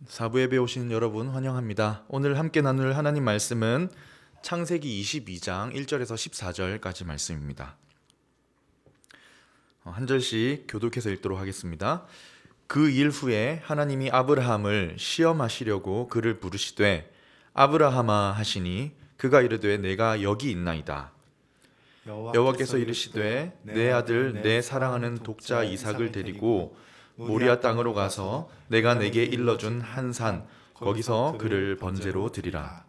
사부 예배 오신 여러분 환영합니다. 오늘 함께 나눌 하나님 말씀은 창세기 22장 1절에서 14절까지 말씀입니다. 한 절씩 교독해서 읽도록 하겠습니다. 그 일 후에 하나님이 아브라함을 시험하시려고 그를 부르시되 아브라함아 하시니 그가 이르되 내가 여기 있나이다. 여호와께서 이르시되 내 아들 내 사랑하는 독자 이삭을 데리고 모리아 땅으로 가서 내가 내게 일러준 한 산 거기서 그를 번제로 드리라.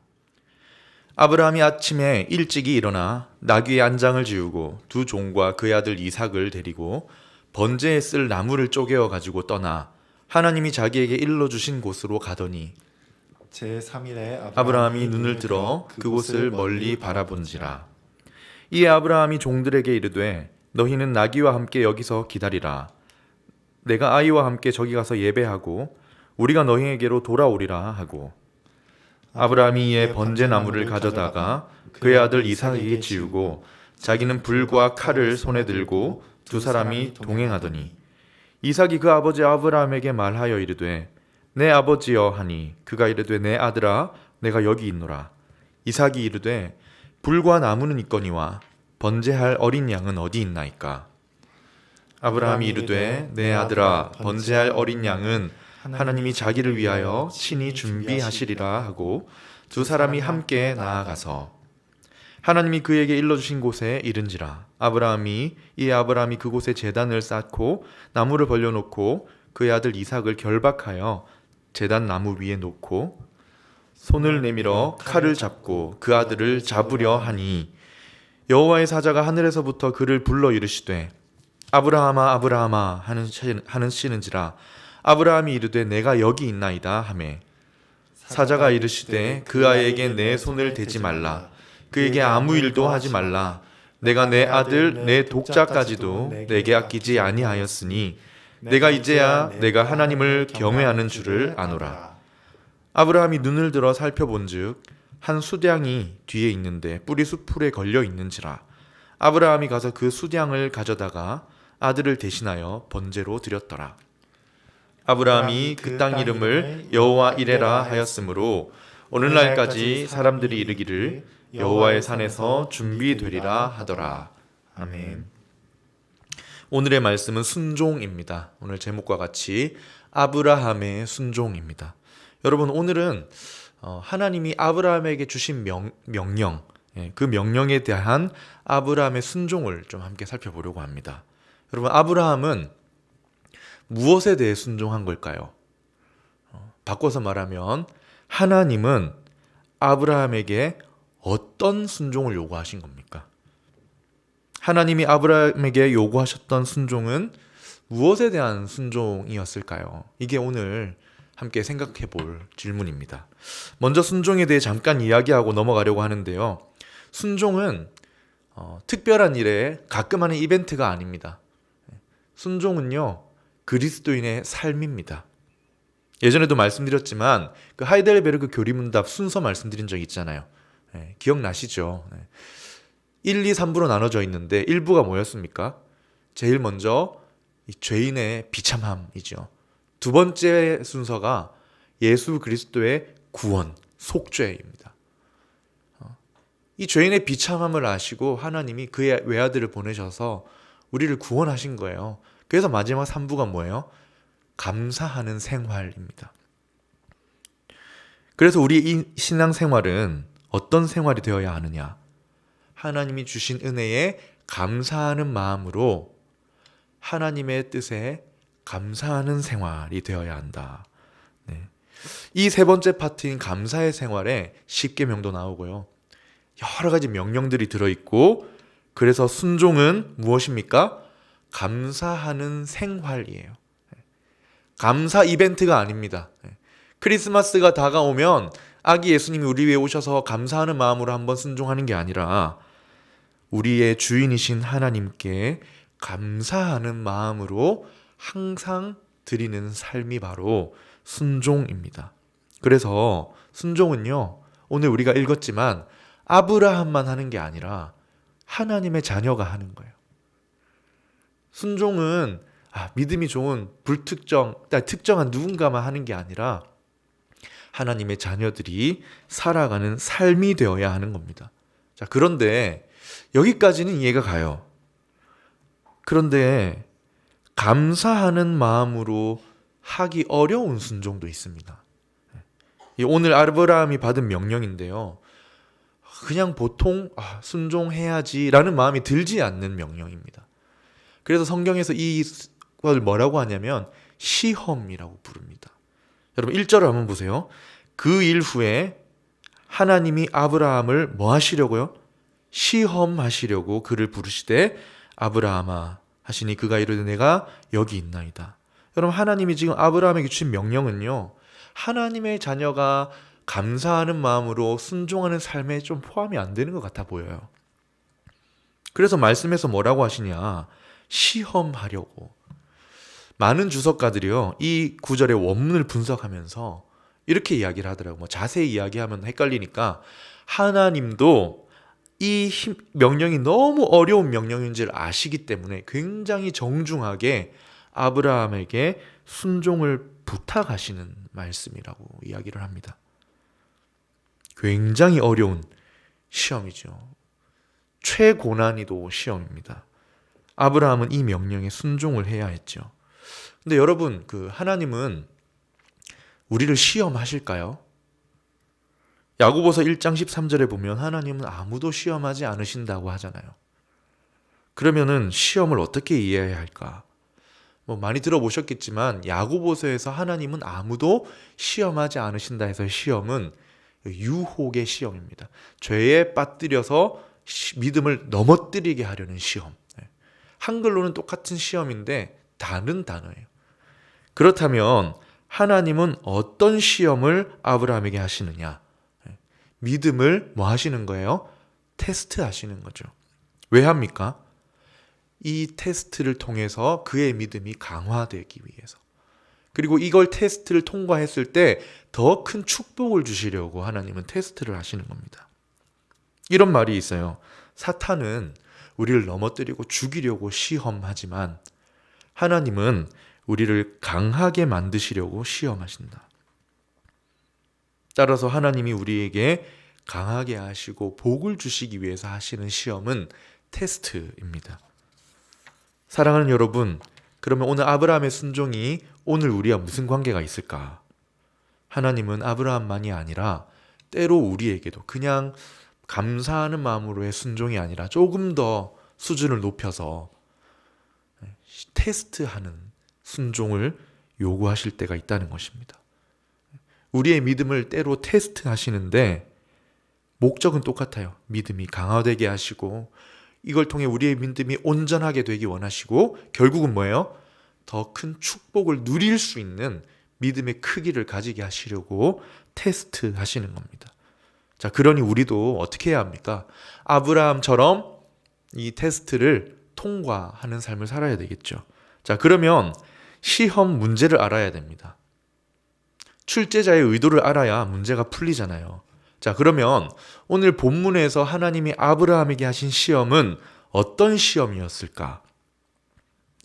아브라함이 아침에 일찍이 일어나 나귀의 안장을 지우고 두 종과 그의 아들 이삭을 데리고 번제에 쓸 나무를 쪼개어 가지고 떠나 하나님이 자기에게 일러주신 곳으로 가더니 제3일에 아브라함이 눈을 들어 그곳을 멀리 바라본지라. 이에 아브라함이 종들에게 이르되 너희는 나귀와 함께 여기서 기다리라. 내가 아이와 함께 저기 가서 예배하고 우리가 너희에게로 돌아오리라 하고 아브라함이 이에 번제 나무를 가져다가 그의 아들 이삭에게 지우고 자기는 불과 칼을 손에 들고 두 사람이 동행하더니 이삭이 그 아버지 아브라함에게 말하여 이르되 내 아버지여 하니 그가 이르되 내 아들아 내가 여기 있노라. 이삭이 이르되 불과 나무는 있거니와 번제할 어린 양은 어디 있나이까. 아브라함이 이르되 내 아들아 번제할 어린 양은 하나님이 자기를 위하여 친히 준비하시리라 하고 두 사람이 함께 나아가서 하나님이 그에게 일러주신 곳에 이른지라. 아브라함이 그곳에 제단을 쌓고 나무를 벌려놓고 그의 아들 이삭을 결박하여 제단 나무 위에 놓고 손을 내밀어 칼을 잡고 그 아들을 잡으려 하니 여호와의 사자가 하늘에서부터 그를 불러 이르시되 아브라함아 아브라함아 하는 시는지라. 아브라함이 이르되 내가 여기 있나이다 하매 사자가 이르시되 그 아이에게 내 손을 대지 말라. 그에게 아무 일도 하지 말라. 내가 내 아들 내 독자까지도 내게 아끼지 아니하였으니 내가 이제야 내가 하나님을 경외하는 줄을 아노라. 아브라함이 눈을 들어 살펴본즉 한 수량이 뒤에 있는데 뿌리 숲풀에 걸려 있는지라. 아브라함이 가서 그 수량을 가져다가 아들을 대신하여 번제로 드렸더라. 아브라함이 그 땅 이름을 여호와 이레라 하였으므로 오늘날까지 사람들이 이르기를 여호와의 산에서 준비되리라 하더라. 아멘. 오늘의 말씀은 순종입니다. 오늘 제목과 같이 아브라함의 순종입니다. 여러분, 오늘은 하나님이 아브라함에게 주신 명령, 그 명령에 대한 아브라함의 순종을 좀 함께 살펴보려고 합니다. 여러분, 아브라함은 무엇에 대해 순종한 걸까요? 바꿔서 말하면 하나님은 아브라함에게 어떤 순종을 요구하신 겁니까? 하나님이 아브라함에게 요구하셨던 순종은 무엇에 대한 순종이었을까요? 이게 오늘 함께 생각해 볼 질문입니다. 먼저 순종에 대해 잠깐 이야기하고 넘어가려고 하는데요. 순종은 특별한 일에 가끔 하는 이벤트가 아닙니다. 순종은요, 그리스도인의 삶입니다. 예전에도 말씀드렸지만 그 하이델베르크 교리문답 순서 말씀드린 적 있잖아요. 기억나시죠? 1, 2, 3부로 나눠져 있는데 1부가 뭐였습니까? 제일 먼저 이 죄인의 비참함이죠. 두 번째 순서가 예수 그리스도의 구원, 속죄입니다. 이 죄인의 비참함을 아시고 하나님이 그의 외아들을 보내셔서 우리를 구원하신 거예요. 그래서 마지막 3부가 뭐예요? 감사하는 생활입니다. 그래서 우리 이 신앙생활은 어떤 생활이 되어야 하느냐? 하나님이 주신 은혜에 감사하는 마음으로 하나님의 뜻에 감사하는 생활이 되어야 한다. 네. 이 세 번째 파트인 감사의 생활에 10계명도 나오고요. 여러 가지 명령들이 들어있고, 그래서 순종은 무엇입니까? 감사하는 생활이에요. 감사 이벤트가 아닙니다. 크리스마스가 다가오면 아기 예수님이 우리 위해 오셔서 감사하는 마음으로 한번 순종하는 게 아니라 우리의 주인이신 하나님께 감사하는 마음으로 항상 드리는 삶이 바로 순종입니다. 그래서 순종은요, 오늘 우리가 읽었지만 아브라함만 하는 게 아니라 하나님의 자녀가 하는 거예요. 순종은 믿음이 좋은 특정한 누군가만 하는 게 아니라 하나님의 자녀들이 살아가는 삶이 되어야 하는 겁니다. 자, 그런데 여기까지는 이해가 가요. 그런데 감사하는 마음으로 하기 어려운 순종도 있습니다. 오늘 아브라함이 받은 명령인데요. 그냥 보통 순종해야지라는 마음이 들지 않는 명령입니다. 그래서 성경에서 이걸 뭐라고 하냐면 시험이라고 부릅니다. 여러분 1절을 한번 보세요. 그 일 후에 하나님이 아브라함을 뭐 하시려고요? 시험하시려고 그를 부르시되 아브라함아 하시니 그가 이르되 내가 여기 있나이다. 여러분 하나님이 지금 아브라함에게 주신 명령은요. 하나님의 자녀가 감사하는 마음으로 순종하는 삶에 좀 포함이 안 되는 것 같아 보여요. 그래서 말씀에서 뭐라고 하시냐? 시험하려고. 많은 주석가들이요. 이 구절의 원문을 분석하면서 이렇게 이야기를 하더라고요. 자세히 이야기하면 헷갈리니까 하나님도 이 명령이 너무 어려운 명령인 줄 아시기 때문에 굉장히 정중하게 아브라함에게 순종을 부탁하시는 말씀이라고 이야기를 합니다. 굉장히 어려운 시험이죠. 최고난이도 시험입니다. 아브라함은 이 명령에 순종을 해야 했죠. 근데 여러분, 하나님은 우리를 시험하실까요? 야고보서 1장 13절에 보면 하나님은 아무도 시험하지 않으신다고 하잖아요. 그러면은 시험을 어떻게 이해해야 할까? 많이 들어보셨겠지만 야고보서에서 하나님은 아무도 시험하지 않으신다 해서 시험은 유혹의 시험입니다. 죄에 빠뜨려서 믿음을 넘어뜨리게 하려는 시험. 한글로는 똑같은 시험인데 다른 단어예요. 그렇다면 하나님은 어떤 시험을 아브라함에게 하시느냐? 믿음을 뭐 하시는 거예요? 테스트 하시는 거죠. 왜 합니까? 이 테스트를 통해서 그의 믿음이 강화되기 위해서. 그리고 이걸 테스트를 통과했을 때 더 큰 축복을 주시려고 하나님은 테스트를 하시는 겁니다. 이런 말이 있어요. 사탄은 우리를 넘어뜨리고 죽이려고 시험하지만 하나님은 우리를 강하게 만드시려고 시험하신다. 따라서 하나님이 우리에게 강하게 하시고 복을 주시기 위해서 하시는 시험은 테스트입니다. 사랑하는 여러분, 그러면 오늘 아브라함의 순종이 오늘 우리와 무슨 관계가 있을까? 하나님은 아브라함만이 아니라 때로 우리에게도 그냥 감사하는 마음으로의 순종이 아니라 조금 더 수준을 높여서 테스트하는 순종을 요구하실 때가 있다는 것입니다. 우리의 믿음을 때로 테스트하시는데 목적은 똑같아요. 믿음이 강화되게 하시고 이걸 통해 우리의 믿음이 온전하게 되기 원하시고 결국은 뭐예요? 더 큰 축복을 누릴 수 있는 믿음의 크기를 가지게 하시려고 테스트하시는 겁니다. 자, 그러니 우리도 어떻게 해야 합니까? 아브라함처럼 이 테스트를 통과하는 삶을 살아야 되겠죠. 자, 그러면 시험 문제를 알아야 됩니다. 출제자의 의도를 알아야 문제가 풀리잖아요. 자, 그러면 오늘 본문에서 하나님이 아브라함에게 하신 시험은 어떤 시험이었을까?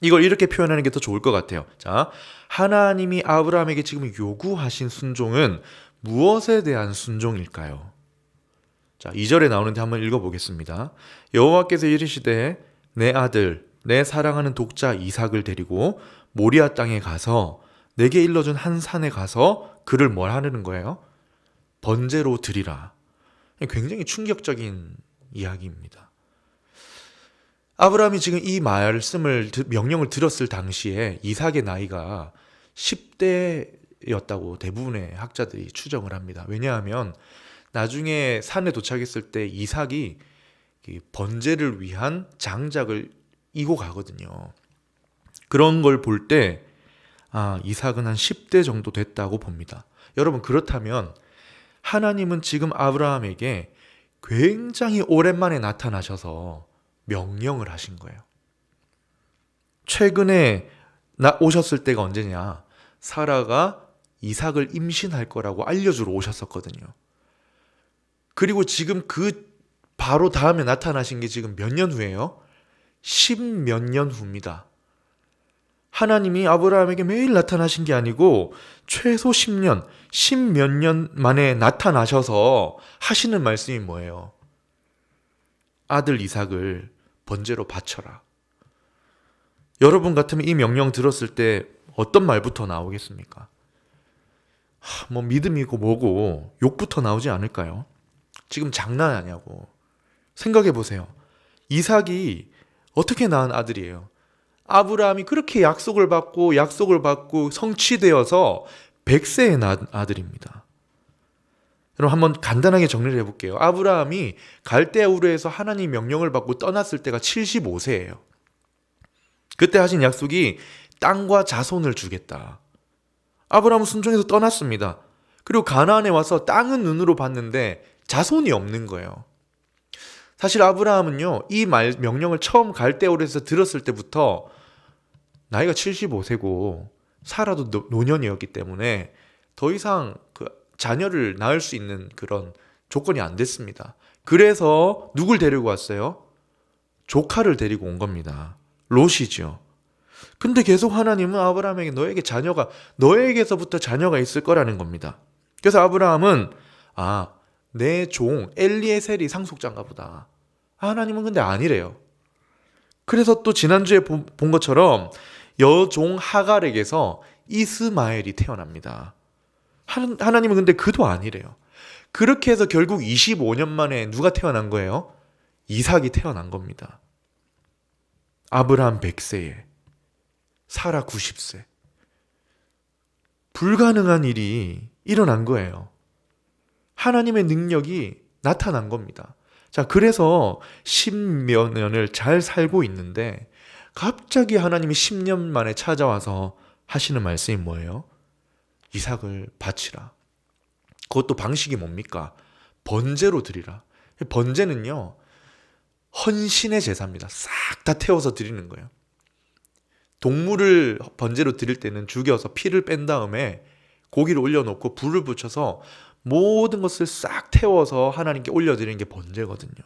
이걸 이렇게 표현하는 게 더 좋을 것 같아요. 자, 하나님이 아브라함에게 지금 요구하신 순종은 무엇에 대한 순종일까요? 자, 2절에 나오는데 한번 읽어보겠습니다. 여호와께서 이르시되 내 아들, 내 사랑하는 독자 이삭을 데리고 모리아 땅에 가서 내게 일러준 한 산에 가서 그를 뭘 하려는 거예요? 번제로 드리라. 굉장히 충격적인 이야기입니다. 아브라함이 지금 이 명령을 들었을 당시에 이삭의 나이가 10대였다고 대부분의 학자들이 추정을 합니다. 왜냐하면 나중에 산에 도착했을 때 이삭이 번제를 위한 장작을 이고 가거든요. 그런 걸 볼 때 이삭은 한 10대 정도 됐다고 봅니다. 여러분, 그렇다면 하나님은 지금 아브라함에게 굉장히 오랜만에 나타나셔서 명령을 하신 거예요. 최근에 오셨을 때가 언제냐? 사라가 이삭을 임신할 거라고 알려주러 오셨었거든요. 그리고 지금 그 바로 다음에 나타나신 게 지금 몇 년 후예요? 10몇 년 후입니다. 하나님이 아브라함에게 매일 나타나신 게 아니고 최소 10년, 10몇 년 만에 나타나셔서 하시는 말씀이 뭐예요? 아들 이삭을 번제로 바쳐라. 여러분 같으면 이 명령 들었을 때 어떤 말부터 나오겠습니까? 뭐 믿음이고 뭐고 욕부터 나오지 않을까요? 지금 장난 아니냐고. 생각해 보세요. 이삭이 어떻게 낳은 아들이에요? 아브라함이 그렇게 약속을 받고 성취되어서 100세에 낳은 아들입니다. 여러분 한번 간단하게 정리를 해볼게요. 아브라함이 갈대아 우르에서 하나님 명령을 받고 떠났을 때가 75세예요. 그때 하신 약속이 땅과 자손을 주겠다. 아브라함은 순종해서 떠났습니다. 그리고 가나안에 와서 땅은 눈으로 봤는데 자손이 없는 거예요. 사실 아브라함은요, 이 명령을 처음 갈대아 우르에서 들었을 때부터 나이가 75세고 사라도 노년이었기 때문에 더 이상 그 자녀를 낳을 수 있는 그런 조건이 안 됐습니다. 그래서 누굴 데리고 왔어요? 조카를 데리고 온 겁니다. 롯이죠. 근데 계속 하나님은 아브라함에게 너에게서부터 자녀가 있을 거라는 겁니다. 그래서 아브라함은 내 종 엘리에셀이 상속자인가 보다. 하나님은 근데 아니래요. 그래서 또 지난주에 본 것처럼 여종 하갈에게서 이스마엘이 태어납니다. 하나님은 근데 그도 아니래요. 그렇게 해서 결국 25년 만에 누가 태어난 거예요? 이삭이 태어난 겁니다. 아브라함 100세에 사라 90세. 불가능한 일이 일어난 거예요. 하나님의 능력이 나타난 겁니다. 자, 그래서 10몇 년을 잘 살고 있는데 갑자기 하나님이 10년 만에 찾아와서 하시는 말씀이 뭐예요? 이삭을 바치라. 그것도 방식이 뭡니까? 번제로 드리라. 번제는요, 헌신의 제사입니다. 싹 다 태워서 드리는 거예요. 동물을 번제로 드릴 때는 죽여서 피를 뺀 다음에 고기를 올려놓고 불을 붙여서 모든 것을 싹 태워서 하나님께 올려드리는 게 번제거든요.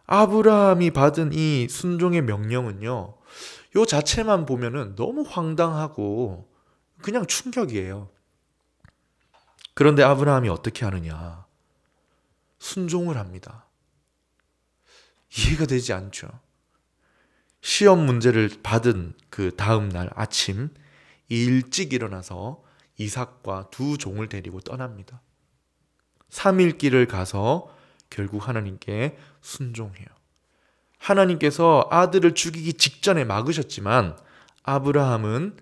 아브라함이 받은 이 순종의 명령은요, 요 자체만 보면은 너무 황당하고 그냥 충격이에요. 그런데 아브라함이 어떻게 하느냐? 순종을 합니다. 이해가 되지 않죠. 시험 문제를 받은 그 다음 날 아침 일찍 일어나서 이삭과 두 종을 데리고 떠납니다. 3일 길을 가서 결국 하나님께 순종해요. 하나님께서 아들을 죽이기 직전에 막으셨지만 아브라함은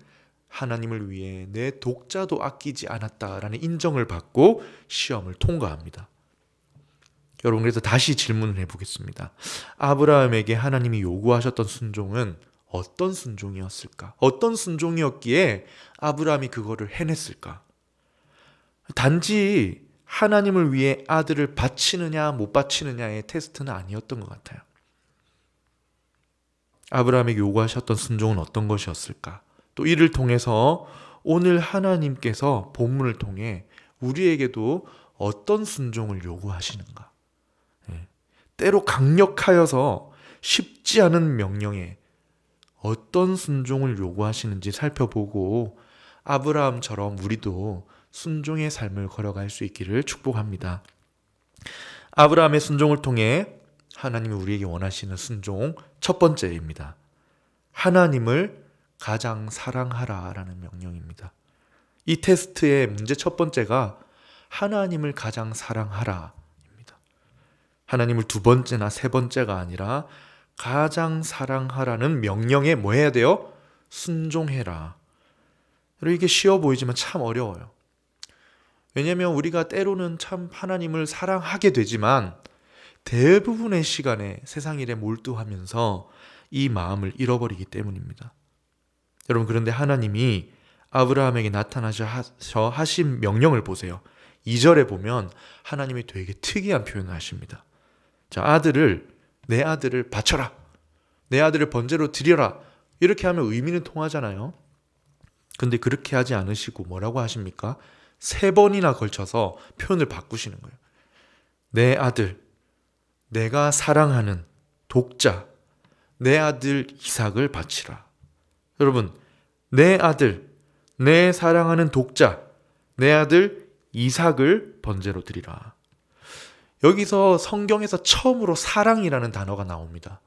하나님을 위해 내 독자도 아끼지 않았다라는 인정을 받고 시험을 통과합니다. 여러분, 그래서 다시 질문을 해보겠습니다. 아브라함에게 하나님이 요구하셨던 순종은 어떤 순종이었을까? 어떤 순종이었기에 아브라함이 그거를 해냈을까? 단지 하나님을 위해 아들을 바치느냐 못 바치느냐의 테스트는 아니었던 것 같아요. 아브라함에게 요구하셨던 순종은 어떤 것이었을까? 또 이를 통해서 오늘 하나님께서 본문을 통해 우리에게도 어떤 순종을 요구하시는가? 때로 강력하여서 쉽지 않은 명령에 어떤 순종을 요구하시는지 살펴보고 아브라함처럼 우리도 순종의 삶을 걸어갈 수 있기를 축복합니다. 아브라함의 순종을 통해 하나님이 우리에게 원하시는 순종 첫 번째입니다. 하나님을 가장 사랑하라라는 명령입니다. 이 테스트의 문제 첫 번째가 하나님을 가장 사랑하라. 하나님을 두 번째나 세 번째가 아니라 가장 사랑하라는 명령에 뭐 해야 돼요? 순종해라. 여러분, 이게 쉬워 보이지만 참 어려워요. 왜냐하면 우리가 때로는 참 하나님을 사랑하게 되지만 대부분의 시간에 세상 일에 몰두하면서 이 마음을 잃어버리기 때문입니다. 여러분, 그런데 하나님이 아브라함에게 나타나셔 하신 명령을 보세요. 2절에 보면 하나님이 되게 특이한 표현을 하십니다. 자, 내 아들을 바쳐라. 내 아들을 번제로 드려라. 이렇게 하면 의미는 통하잖아요. 근데 그렇게 하지 않으시고 뭐라고 하십니까? 3번이나 걸쳐서 표현을 바꾸시는 거예요. 내 아들, 내가 사랑하는 독자, 내 아들 이삭을 바치라. 여러분, 내 아들, 내 사랑하는 독자, 내 아들 이삭을 번제로 드리라. 여기서 성경에서 처음으로 사랑이라는 단어가 나옵니다.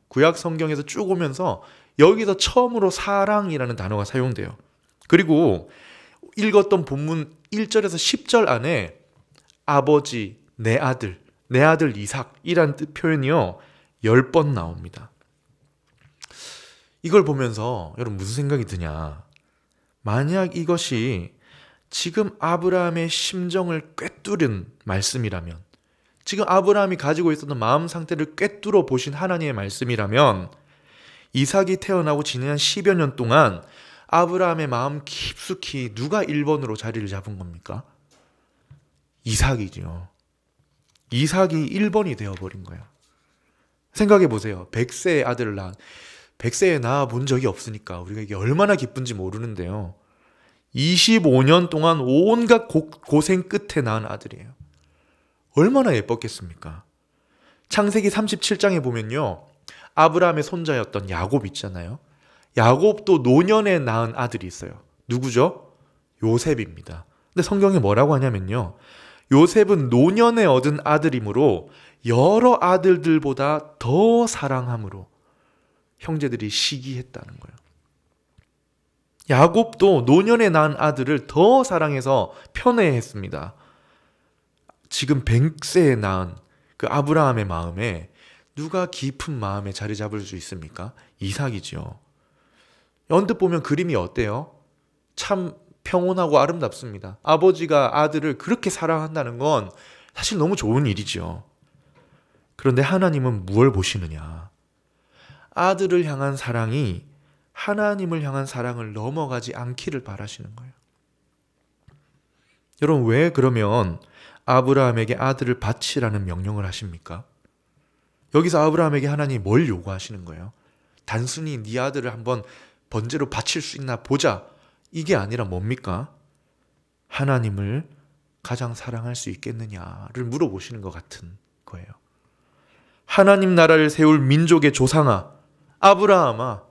구약 성경에서 쭉 오면서 여기서 처음으로 사랑이라는 단어가 사용돼요. 그리고 읽었던 본문 1절에서 10절 안에 아버지, 내 아들 이삭이란 표현이요 10번 나옵니다. 이걸 보면서 여러분 무슨 생각이 드냐? 만약 이것이 지금 아브라함의 심정을 꿰뚫은 말씀이라면, 지금 아브라함이 가지고 있었던 마음 상태를 꿰뚫어 보신 하나님의 말씀이라면, 이삭이 태어나고 지난 10여 년 동안 아브라함의 마음 깊숙이 누가 1번으로 자리를 잡은 겁니까? 이삭이죠. 이삭이 1번이 되어버린 거예요. 생각해 보세요. 100세의 아들을 낳은, 100세에 낳아 본 적이 없으니까 우리가 이게 얼마나 기쁜지 모르는데요. 25년 동안 온갖 고생 끝에 낳은 아들이에요. 얼마나 예뻤겠습니까? 창세기 37장에 보면요, 아브라함의 손자였던 야곱 있잖아요. 야곱도 노년에 낳은 아들이 있어요. 누구죠? 요셉입니다. 근데 성경에 뭐라고 하냐면요, 요셉은 노년에 얻은 아들이므로 여러 아들들보다 더 사랑함으로 형제들이 시기했다는 거예요. 야곱도 노년에 낳은 아들을 더 사랑해서 편애했습니다. 지금 100세에 낳은 그 아브라함의 마음에 누가 깊은 마음에 자리 잡을 수 있습니까? 이삭이죠. 언뜻 보면 그림이 어때요? 참 평온하고 아름답습니다. 아버지가 아들을 그렇게 사랑한다는 건 사실 너무 좋은 일이죠. 그런데 하나님은 무엇을 보시느냐? 아들을 향한 사랑이 하나님을 향한 사랑을 넘어가지 않기를 바라시는 거예요. 여러분, 왜 그러면 아브라함에게 아들을 바치라는 명령을 하십니까? 여기서 아브라함에게 하나님이 뭘 요구하시는 거예요? 단순히 네 아들을 한번 번제로 바칠 수 있나 보자, 이게 아니라 뭡니까? 하나님을 가장 사랑할 수 있겠느냐를 물어보시는 것 같은 거예요. 하나님 나라를 세울 민족의 조상아, 아브라함아,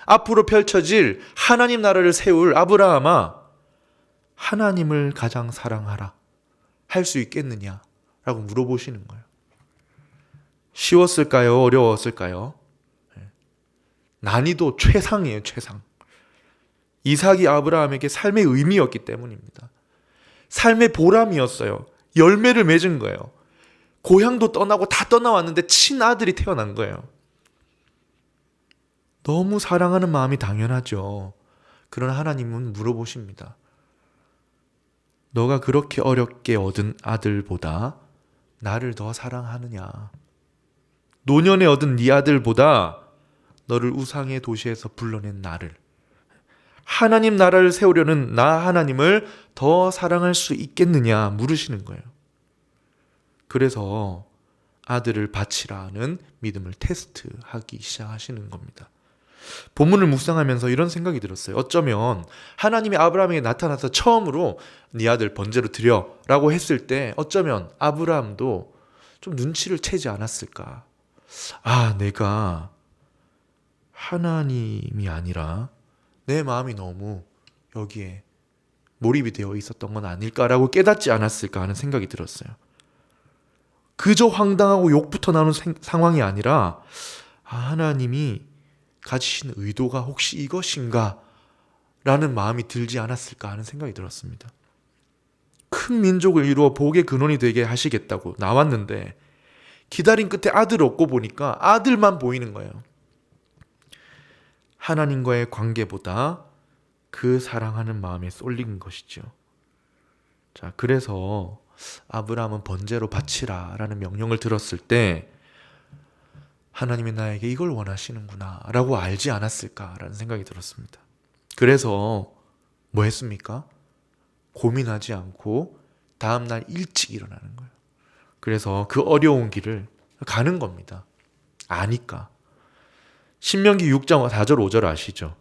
앞으로 펼쳐질 하나님 나라를 세울 아브라함아, 하나님을 가장 사랑하라, 할 수 있겠느냐? 라고 물어보시는 거예요. 쉬웠을까요? 어려웠을까요? 난이도 최상이에요, 최상. 이삭이 아브라함에게 삶의 의미였기 때문입니다. 삶의 보람이었어요. 열매를 맺은 거예요. 고향도 떠나고 다 떠나왔는데 친아들이 태어난 거예요. 너무 사랑하는 마음이 당연하죠. 그러나 하나님은 물어보십니다. 너가 그렇게 어렵게 얻은 아들보다 나를 더 사랑하느냐? 노년에 얻은 네 아들보다 너를 우상의 도시에서 불러낸 나를, 하나님 나라를 세우려는 나 하나님을 더 사랑할 수 있겠느냐 물으시는 거예요. 그래서 아들을 바치라는 믿음을 테스트하기 시작하시는 겁니다. 본문을 묵상하면서 이런 생각이 들었어요. 어쩌면 하나님이 아브라함에게 나타나서 처음으로 네 아들 번제로 드려 라고 했을 때 어쩌면 아브라함도 좀 눈치를 채지 않았을까. 아, 내가 하나님이 아니라 내 마음이 너무 여기에 몰입이 되어 있었던 건 아닐까라고 깨닫지 않았을까 하는 생각이 들었어요. 그저 황당하고 욕부터 나오는 상황이 아니라 하나님이 가지신 의도가 혹시 이것인가 라는 마음이 들지 않았을까 하는 생각이 들었습니다. 큰 민족을 이루어 복의 근원이 되게 하시겠다고 나왔는데 기다린 끝에 아들 얻고 보니까 아들만 보이는 거예요. 하나님과의 관계보다 그 사랑하는 마음에 쏠린 것이죠. 자, 그래서 아브라함은 번제로 바치라 라는 명령을 들었을 때 하나님이 나에게 이걸 원하시는구나 라고 알지 않았을까라는 생각이 들었습니다. 그래서 뭐 했습니까? 고민하지 않고 다음날 일찍 일어나는 거예요. 그래서 그 어려운 길을 가는 겁니다. 아니까. 신명기 6장 4절 5절 아시죠?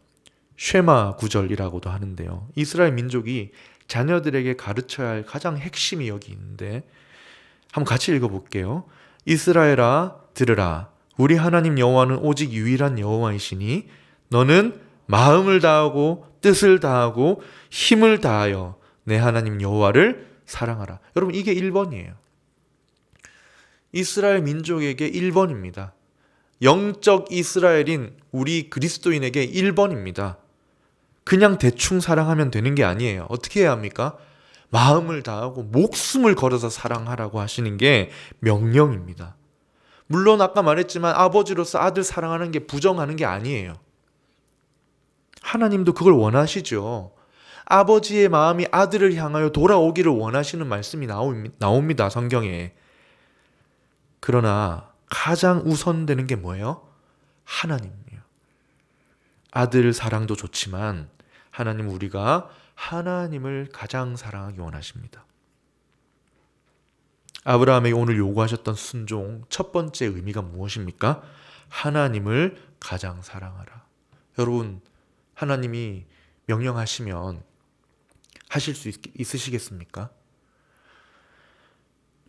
쉐마 구절이라고도 하는데요. 이스라엘 민족이 자녀들에게 가르쳐야 할 가장 핵심이 여기 있는데 한번 같이 읽어볼게요. 이스라엘아 들으라. 우리 하나님 여호와는 오직 유일한 여호와이시니 너는 마음을 다하고 뜻을 다하고 힘을 다하여 내 하나님 여호와를 사랑하라. 여러분 이게 1번이에요. 이스라엘 민족에게 1번입니다. 영적 이스라엘인 우리 그리스도인에게 1번입니다. 그냥 대충 사랑하면 되는 게 아니에요. 어떻게 해야 합니까? 마음을 다하고 목숨을 걸어서 사랑하라고 하시는 게 명령입니다. 물론 아까 말했지만 아버지로서 아들 사랑하는 게 부정하는 게 아니에요. 하나님도 그걸 원하시죠. 아버지의 마음이 아들을 향하여 돌아오기를 원하시는 말씀이 나옵니다. 성경에. 그러나 가장 우선되는 게 뭐예요? 하나님이에요. 아들 사랑도 좋지만 하나님 우리가 하나님을 가장 사랑하기 원하십니다. 아브라함에게 오늘 요구하셨던 순종 첫 번째 의미가 무엇입니까? 하나님을 가장 사랑하라. 여러분 하나님이 명령하시면 하실 수 있으시겠습니까?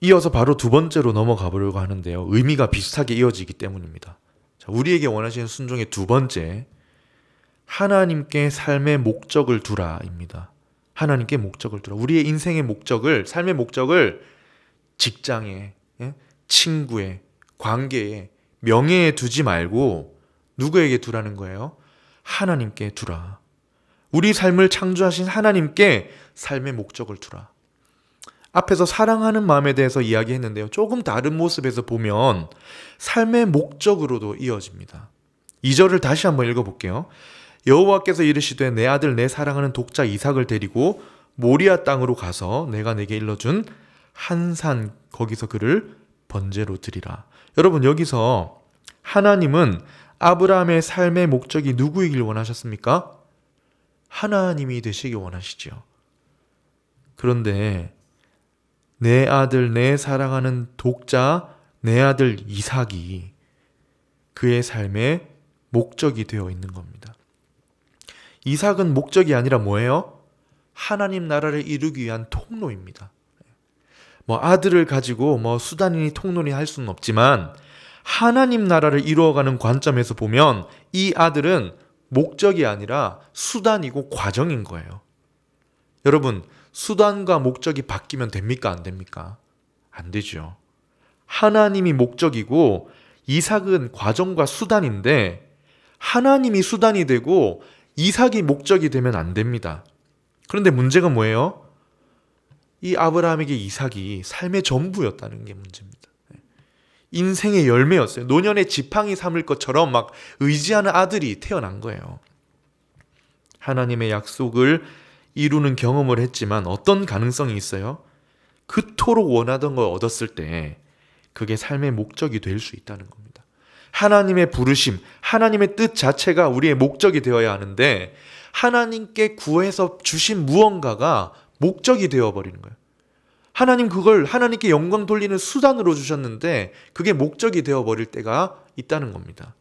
이어서 바로 두 번째로 넘어가 보려고 하는데요. 의미가 비슷하게 이어지기 때문입니다. 자, 우리에게 원하시는 순종의 두 번째, 하나님께 삶의 목적을 두라입니다. 하나님께 목적을 두라. 우리의 인생의 목적을, 삶의 목적을 직장에, 친구에, 관계에, 명예에 두지 말고 누구에게 두라는 거예요? 하나님께 두라. 우리 삶을 창조하신 하나님께 삶의 목적을 두라. 앞에서 사랑하는 마음에 대해서 이야기했는데요. 조금 다른 모습에서 보면 삶의 목적으로도 이어집니다. 2절을 다시 한번 읽어볼게요. 여호와께서 이르시되 내 아들 내 사랑하는 독자 이삭을 데리고 모리아 땅으로 가서 내가 내게 일러준 한 산 거기서 그를 번제로 드리라. 여러분 여기서 하나님은 아브라함의 삶의 목적이 누구이길 원하셨습니까? 하나님이 되시길 원하시죠. 그런데 내 아들 내 사랑하는 독자 내 아들 이삭이 그의 삶의 목적이 되어 있는 겁니다. 이삭은 목적이 아니라 뭐예요? 하나님 나라를 이루기 위한 통로입니다. 아들을 가지고 수단이니 통로니 할 수는 없지만 하나님 나라를 이루어가는 관점에서 보면 이 아들은 목적이 아니라 수단이고 과정인 거예요. 여러분 수단과 목적이 바뀌면 됩니까? 안 됩니까? 안 되죠. 하나님이 목적이고 이삭은 과정과 수단인데 하나님이 수단이 되고 이삭이 목적이 되면 안 됩니다. 그런데 문제가 뭐예요? 이 아브라함에게 이삭이 삶의 전부였다는 게 문제입니다. 인생의 열매였어요. 노년의 지팡이 삼을 것처럼 막 의지하는 아들이 태어난 거예요. 하나님의 약속을 이루는 경험을 했지만 어떤 가능성이 있어요? 그토록 원하던 걸 얻었을 때 그게 삶의 목적이 될 수 있다는 겁니다. 하나님의 부르심, 하나님의 뜻 자체가 우리의 목적이 되어야 하는데 하나님께 구해서 주신 무언가가 목적이 되어버리는 거예요. 하나님 그걸 하나님께 영광 돌리는 수단으로 주셨는데 그게 목적이 되어버릴 때가 있다는 겁니다.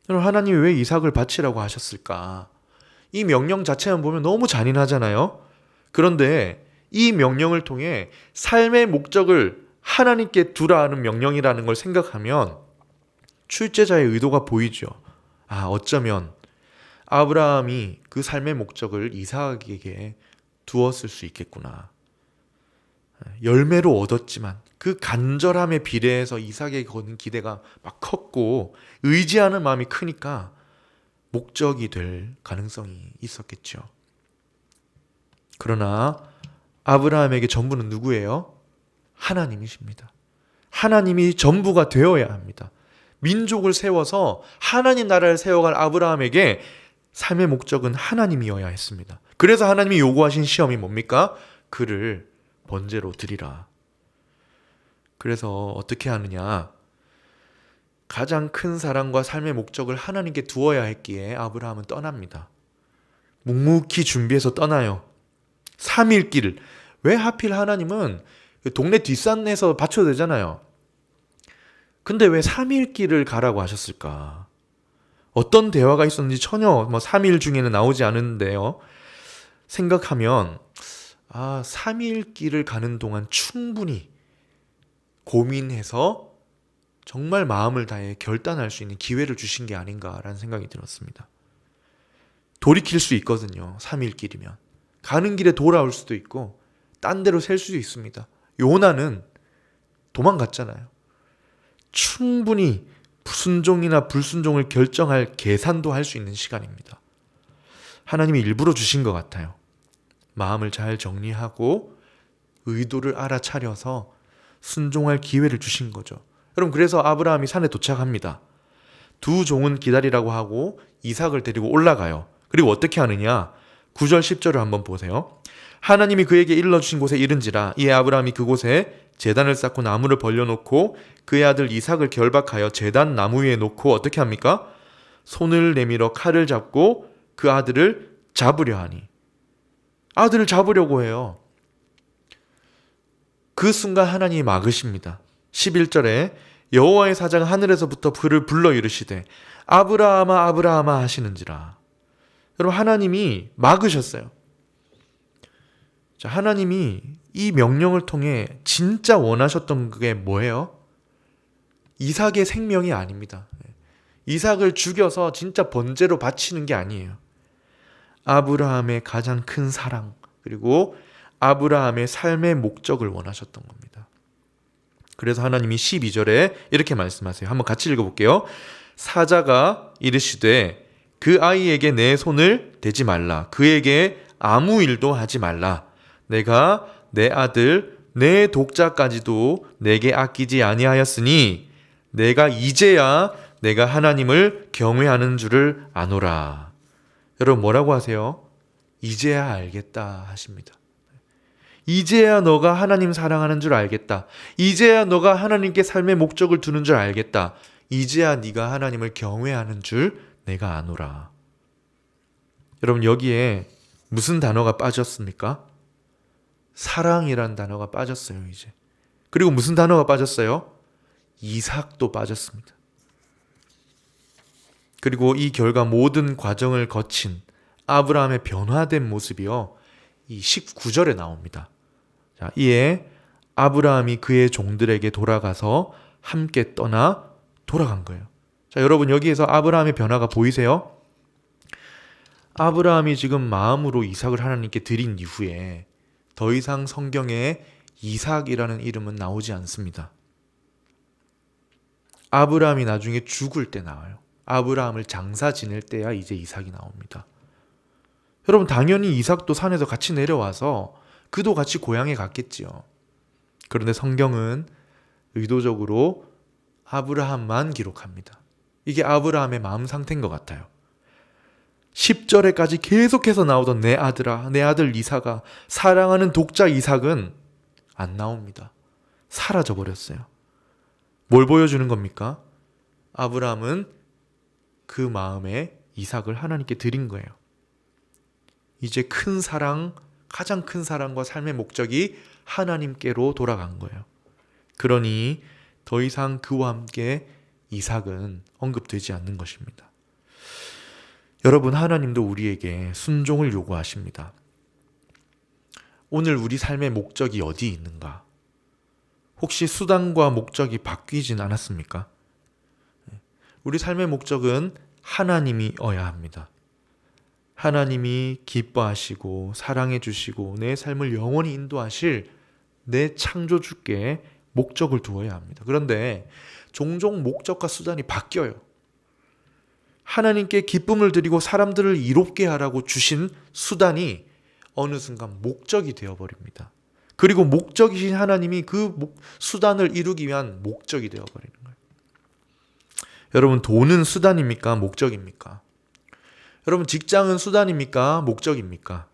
여러분 하나님이 왜 이삭을 바치라고 하셨을까? 이 명령 자체만 보면 너무 잔인하잖아요. 그런데 이 명령을 통해 삶의 목적을 하나님께 두라 하는 명령이라는 걸 생각하면 출제자의 의도가 보이죠. 어쩌면 아브라함이 그 삶의 목적을 이삭에게 두었을 수 있겠구나. 열매로 얻었지만 그 간절함에 비례해서 이삭에게 거는 기대가 막 컸고 의지하는 마음이 크니까 목적이 될 가능성이 있었겠죠. 그러나 아브라함에게 전부는 누구예요? 하나님이십니다. 하나님이 전부가 되어야 합니다. 민족을 세워서 하나님 나라를 세워갈 아브라함에게 삶의 목적은 하나님이어야 했습니다. 그래서 하나님이 요구하신 시험이 뭡니까? 그를 번제로 드리라. 그래서 어떻게 하느냐? 가장 큰 사랑과 삶의 목적을 하나님께 두어야 했기에 아브라함은 떠납니다. 묵묵히 준비해서 떠나요. 3일 길을. 왜 하필 하나님은 동네 뒷산에서 바쳐도 되잖아요. 근데 왜 3일 길을 가라고 하셨을까? 어떤 대화가 있었는지 전혀 3일 중에는 나오지 않은데요. 생각하면 3일 길을 가는 동안 충분히 고민해서 정말 마음을 다해 결단할 수 있는 기회를 주신 게 아닌가라는 생각이 들었습니다. 돌이킬 수 있거든요. 3일 길이면. 가는 길에 돌아올 수도 있고 딴 데로 셀 수도 있습니다. 요나는 도망갔잖아요. 충분히 순종이나 불순종을 결정할 계산도 할 수 있는 시간입니다. 하나님이 일부러 주신 것 같아요. 마음을 잘 정리하고 의도를 알아차려서 순종할 기회를 주신 거죠. 여러분, 그래서 아브라함이 산에 도착합니다. 두 종은 기다리라고 하고 이삭을 데리고 올라가요. 그리고 어떻게 하느냐? 9절 10절을 한번 보세요. 하나님이 그에게 일러주신 곳에 이른지라 이에 아브라함이 그곳에 제단을 쌓고 나무를 벌려놓고 그의 아들 이삭을 결박하여 제단 나무 위에 놓고 어떻게 합니까? 손을 내밀어 칼을 잡고 그 아들을 잡으려 하니, 아들을 잡으려고 해요. 그 순간 하나님이 막으십니다. 11절에 여호와의 사자가 하늘에서부터 그를 불러 이르시되 아브라함아 아브라함아 하시는지라. 여러분, 하나님이 막으셨어요. 자, 하나님이 이 명령을 통해 진짜 원하셨던 그게 뭐예요? 이삭의 생명이 아닙니다. 이삭을 죽여서 진짜 번제로 바치는 게 아니에요. 아브라함의 가장 큰 사랑, 그리고 아브라함의 삶의 목적을 원하셨던 겁니다. 그래서 하나님이 12절에 이렇게 말씀하세요. 한번 같이 읽어볼게요. 사자가 이르시되 그 아이에게 내 손을 대지 말라. 그에게 아무 일도 하지 말라. 내가 내 아들 내 독자까지도 내게 아끼지 아니하였으니 내가 이제야 내가 하나님을 경외하는 줄을 아노라. 여러분, 뭐라고 하세요? 이제야 알겠다 하십니다. 이제야 너가 하나님 사랑하는 줄 알겠다. 이제야 너가 하나님께 삶의 목적을 두는 줄 알겠다. 이제야 네가 하나님을 경외하는 줄 내가 아노라. 여러분, 여기에 무슨 단어가 빠졌습니까? 사랑이란 단어가 빠졌어요, 이제. 그리고 무슨 단어가 빠졌어요? 이삭도 빠졌습니다. 그리고 이 결과 모든 과정을 거친 아브라함의 변화된 모습이요, 이 19절에 나옵니다. 자, 이에 아브라함이 그의 종들에게 돌아가서 함께 떠나 돌아간 거예요. 자, 여러분, 여기에서 아브라함의 변화가 보이세요? 아브라함이 지금 마음으로 이삭을 하나님께 드린 이후에 더 이상 성경에 이삭이라는 이름은 나오지 않습니다. 아브라함이 나중에 죽을 때 나와요. 아브라함을 장사 지낼 때야 이제 이삭이 나옵니다. 여러분, 당연히 이삭도 산에서 같이 내려와서 그도 같이 고향에 갔겠지요. 그런데 성경은 의도적으로 아브라함만 기록합니다. 이게 아브라함의 마음 상태인 것 같아요. 10절에까지 계속해서 나오던 내 아들아, 내 아들 이삭아, 사랑하는 독자 이삭은 안 나옵니다. 사라져버렸어요. 뭘 보여주는 겁니까? 아브라함은 그 마음에 이삭을 하나님께 드린 거예요. 이제 큰 사랑, 가장 큰 사랑과 삶의 목적이 하나님께로 돌아간 거예요. 그러니 더 이상 그와 함께 이삭은 언급되지 않는 것입니다. 여러분, 하나님도 우리에게 순종을 요구하십니다. 오늘 우리 삶의 목적이 어디 있는가? 혹시 수단과 목적이 바뀌진 않았습니까? 우리 삶의 목적은 하나님이어야 합니다. 하나님이 기뻐하시고 사랑해 주시고 내 삶을 영원히 인도하실 내 창조주께 목적을 두어야 합니다. 그런데 종종 목적과 수단이 바뀌어요. 하나님께 기쁨을 드리고 사람들을 이롭게 하라고 주신 수단이 어느 순간 목적이 되어버립니다. 그리고 목적이신 하나님이 그 수단을 이루기 위한 목적이 되어버리는 거예요. 여러분, 돈은 수단입니까? 목적입니까? 여러분, 직장은 수단입니까? 목적입니까?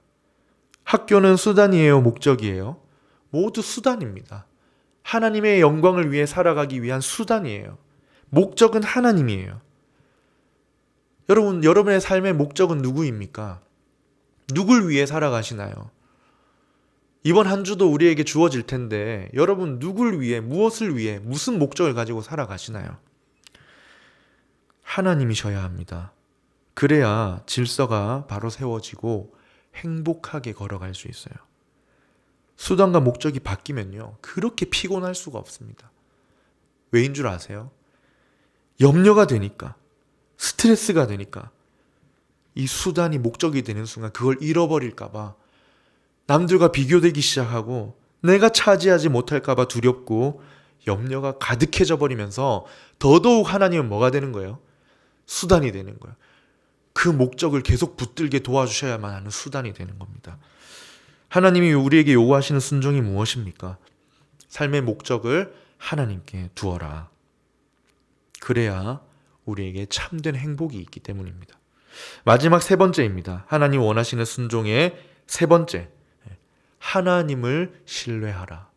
학교는 수단이에요? 목적이에요? 모두 수단입니다. 하나님의 영광을 위해 살아가기 위한 수단이에요. 목적은 하나님이에요. 여러분, 여러분의 삶의 목적은 누구입니까? 누굴 위해 살아가시나요? 이번 한 주도 우리에게 주어질 텐데 여러분, 누굴 위해, 무엇을 위해, 무슨 목적을 가지고 살아가시나요? 하나님이셔야 합니다. 그래야 질서가 바로 세워지고 행복하게 걸어갈 수 있어요. 수단과 목적이 바뀌면요, 그렇게 피곤할 수가 없습니다. 왜인 줄 아세요? 염려가 되니까, 스트레스가 되니까. 이 수단이 목적이 되는 순간 그걸 잃어버릴까봐 남들과 비교되기 시작하고 내가 차지하지 못할까봐 두렵고 염려가 가득해져 버리면서 더더욱 하나님은 뭐가 되는 거예요? 수단이 되는 거예요. 그 목적을 계속 붙들게 도와주셔야만 하는 수단이 되는 겁니다. 하나님이 우리에게 요구하시는 순종이 무엇입니까? 삶의 목적을 하나님께 두어라. 그래야 우리에게 참된 행복이 있기 때문입니다. 마지막 세 번째입니다. 하나님 원하시는 순종의 세 번째, 하나님을 신뢰하라.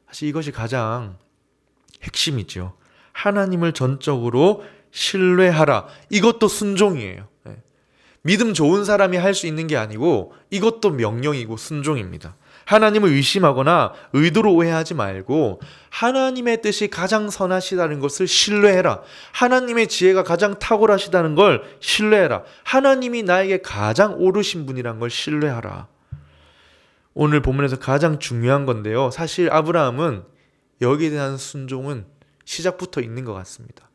사실 이것이 가장 핵심이죠. 하나님을 전적으로 신뢰하라. 이것도 순종이에요. 믿음 좋은 사람이 할 수 있는 게 아니고 이것도 명령이고 순종입니다. 하나님을 의심하거나 의도로 오해하지 말고 하나님의 뜻이 가장 선하시다는 것을 신뢰해라. 하나님의 지혜가 가장 탁월하시다는 걸 신뢰해라. 하나님이 나에게 가장 옳으신 분이란 걸 신뢰하라. 오늘 본문에서 가장 중요한 건데요. 사실 아브라함은 여기에 대한 순종은 시작부터 있는 것 같습니다.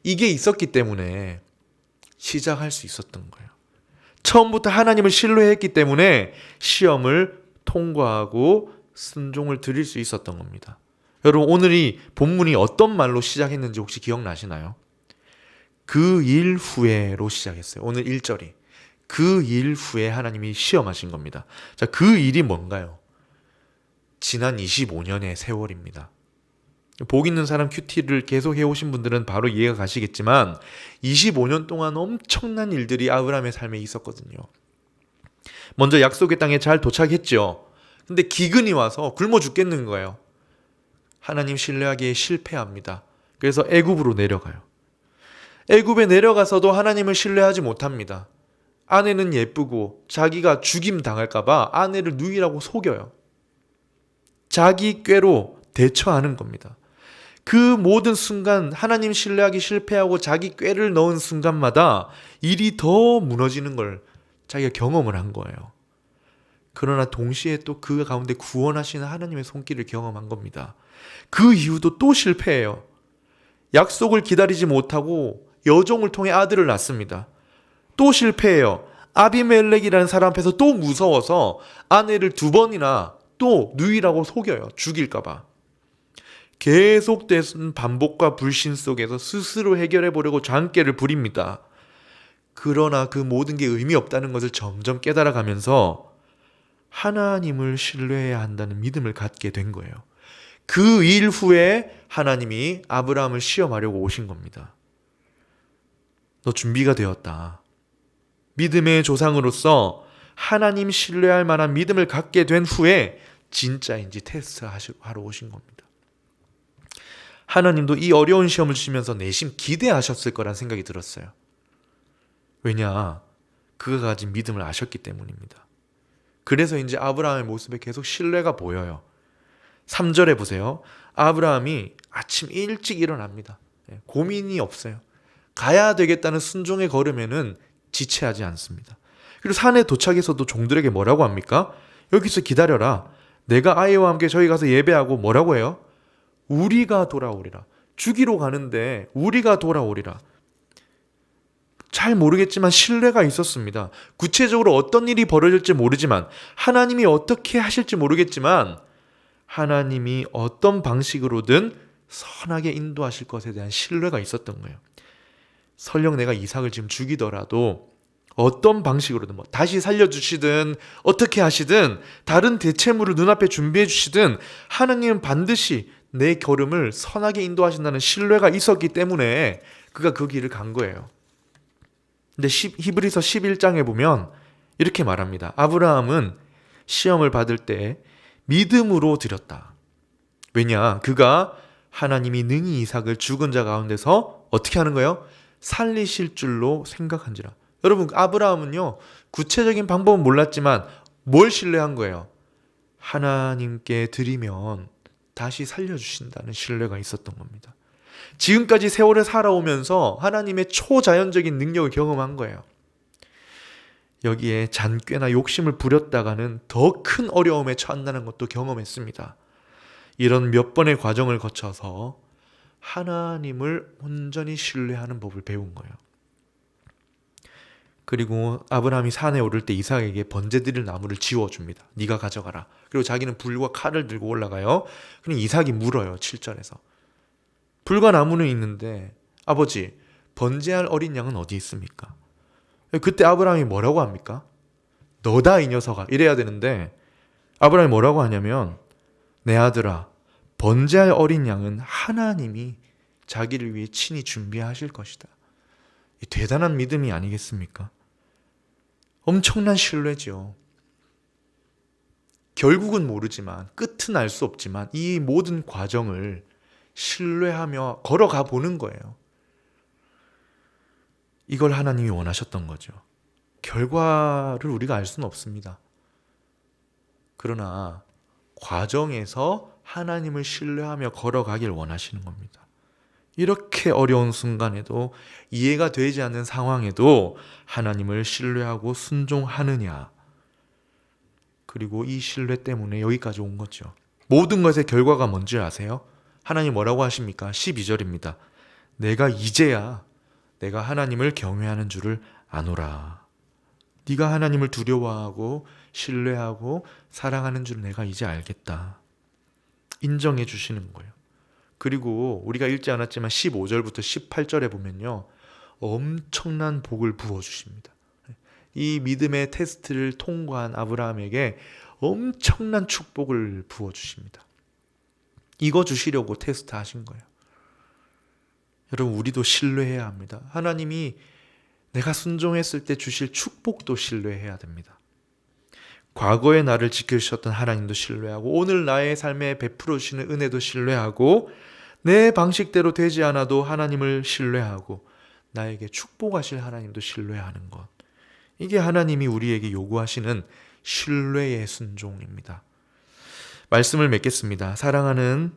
이게 있었기 때문에 시작할 수 있었던 거예요. 처음부터 하나님을 신뢰했기 때문에 시험을 통과하고 순종을 드릴 수 있었던 겁니다. 여러분, 오늘 이 본문이 어떤 말로 시작했는지 혹시 기억나시나요? 그 일 후에로 시작했어요. 오늘 1절이 그 일 후에 하나님이 시험하신 겁니다. 자, 그 일이 뭔가요? 지난 25년의 세월입니다. 복 있는 사람 큐티를 계속 해오신 분들은 바로 이해가 가시겠지만 25년 동안 엄청난 일들이 아브라함의 삶에 있었거든요. 먼저 약속의 땅에 잘 도착했죠. 근데 기근이 와서 굶어 죽겠는 거예요. 하나님 신뢰하기에 실패합니다. 그래서 애굽으로 내려가요. 애굽에 내려가서도 하나님을 신뢰하지 못합니다. 아내는 예쁘고 자기가 죽임 당할까 봐 아내를 누이라고 속여요. 자기 꾀로 대처하는 겁니다. 그 모든 순간 하나님 신뢰하기 실패하고 자기 꾀를 넣은 순간마다 일이 더 무너지는 걸 자기가 경험을 한 거예요. 그러나 동시에 또 그 가운데 구원하시는 하나님의 손길을 경험한 겁니다. 그 이후도 또 실패해요. 약속을 기다리지 못하고 여종을 통해 아들을 낳습니다. 또 실패해요. 아비멜렉이라는 사람 앞에서 또 무서워서 아내를 2번이나 또 누이라고 속여요. 죽일까 봐. 계속된 반복과 불신 속에서 스스로 해결해 보려고 장깨를 부립니다. 그러나 그 모든 게 의미 없다는 것을 점점 깨달아가면서 하나님을 신뢰해야 한다는 믿음을 갖게 된 거예요. 그 일 후에 하나님이 아브라함을 시험하려고 오신 겁니다. 너 준비가 되었다. 믿음의 조상으로서 하나님 신뢰할 만한 믿음을 갖게 된 후에 진짜인지 테스트하러 오신 겁니다. 하나님도 이 어려운 시험을 주시면서 내심 기대하셨을 거란 생각이 들었어요. 왜냐? 그가 가진 믿음을 아셨기 때문입니다. 그래서 이제 아브라함의 모습에 계속 신뢰가 보여요. 3절에 보세요. 아브라함이 아침 일찍 일어납니다. 고민이 없어요. 가야 되겠다는 순종의 걸음에는 지체하지 않습니다. 그리고 산에 도착해서도 종들에게 뭐라고 합니까? 여기서 기다려라. 내가 아이와 함께 저희 가서 예배하고 뭐라고 해요? 우리가 돌아오리라. 죽이러 가는데 우리가 돌아오리라. 잘 모르겠지만 신뢰가 있었습니다. 구체적으로 어떤 일이 벌어질지 모르지만 하나님이 어떻게 하실지 모르겠지만 하나님이 어떤 방식으로든 선하게 인도하실 것에 대한 신뢰가 있었던 거예요. 설령 내가 이삭을 지금 죽이더라도 어떤 방식으로든 다시 살려주시든 어떻게 하시든 다른 대체물을 눈앞에 준비해 주시든 하나님은 반드시 내 걸음을 선하게 인도하신다는 신뢰가 있었기 때문에 그가 그 길을 간 거예요. 근데 히브리서 11장에 보면 이렇게 말합니다. 아브라함은 시험을 받을 때 믿음으로 드렸다. 왜냐? 그가 하나님이 능히 이삭을 죽은 자 가운데서 어떻게 하는 거예요? 살리실 줄로 생각한지라. 여러분, 아브라함은요, 구체적인 방법은 몰랐지만 뭘 신뢰한 거예요? 하나님께 드리면 다시 살려주신다는 신뢰가 있었던 겁니다. 지금까지 세월을 살아오면서 하나님의 초자연적인 능력을 경험한 거예요. 여기에 잔꾀나 욕심을 부렸다가는 더 큰 어려움에 처한다는 것도 경험했습니다. 이런 몇 번의 과정을 거쳐서 하나님을 온전히 신뢰하는 법을 배운 거예요. 그리고 아브라함이 산에 오를 때 이삭에게 번제 드릴 나무를 지워줍니다. 네가 가져가라. 그리고 자기는 불과 칼을 들고 올라가요. 그럼 이삭이 물어요. 7절에서. 불과 나무는 있는데 아버지, 번제할 어린 양은 어디 있습니까? 그때 아브라함이 뭐라고 합니까? 너다 이 녀석아, 이래야 되는데 아브라함이 뭐라고 하냐면 내 아들아, 번제할 어린 양은 하나님이 자기를 위해 친히 준비하실 것이다. 이 대단한 믿음이 아니겠습니까? 엄청난 신뢰죠. 결국은 모르지만, 끝은 알 수 없지만 이 모든 과정을 신뢰하며 걸어가 보는 거예요. 이걸 하나님이 원하셨던 거죠. 결과를 우리가 알 수는 없습니다. 그러나 과정에서 하나님을 신뢰하며 걸어가길 원하시는 겁니다. 이렇게 어려운 순간에도, 이해가 되지 않는 상황에도 하나님을 신뢰하고 순종하느냐. 그리고 이 신뢰 때문에 여기까지 온 거죠. 모든 것의 결과가 뭔지 아세요? 하나님 뭐라고 하십니까? 12절입니다. 내가 이제야 내가 하나님을 경외하는 줄을 아노라. 네가 하나님을 두려워하고 신뢰하고 사랑하는 줄 내가 이제 알겠다. 인정해 주시는 거예요. 그리고 우리가 읽지 않았지만 15절부터 18절에 보면요, 엄청난 복을 부어주십니다. 이 믿음의 테스트를 통과한 아브라함에게 엄청난 축복을 부어주십니다. 이거 주시려고 테스트 하신 거예요. 여러분, 우리도 신뢰해야 합니다. 하나님이 내가 순종했을 때 주실 축복도 신뢰해야 됩니다. 과거의 나를 지켜주셨던 하나님도 신뢰하고, 오늘 나의 삶에 베풀어 주시는 은혜도 신뢰하고, 내 방식대로 되지 않아도 하나님을 신뢰하고, 나에게 축복하실 하나님도 신뢰하는 것. 이게 하나님이 우리에게 요구하시는 신뢰의 순종입니다. 말씀을 맺겠습니다. 사랑하는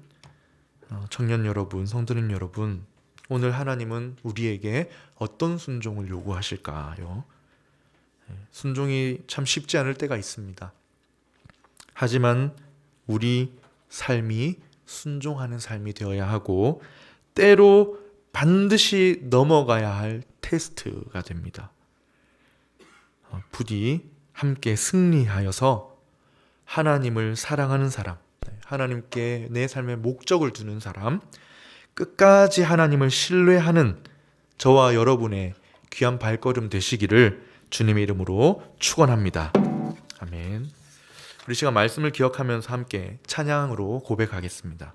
청년 여러분, 성도님 여러분, 오늘 하나님은 우리에게 어떤 순종을 요구하실까요? 순종이 참 쉽지 않을 때가 있습니다. 하지만 우리 삶이 순종하는 삶이 되어야 하고, 때로 반드시 넘어가야 할 테스트가 됩니다. 부디 함께 승리하여서 하나님을 사랑하는 사람, 하나님께 내 삶의 목적을 두는 사람, 끝까지 하나님을 신뢰하는 저와 여러분의 귀한 발걸음 되시기를 주님의 이름으로 축원합니다. 아멘. 우리 시간 말씀을 기억하면서 함께 찬양으로 고백하겠습니다.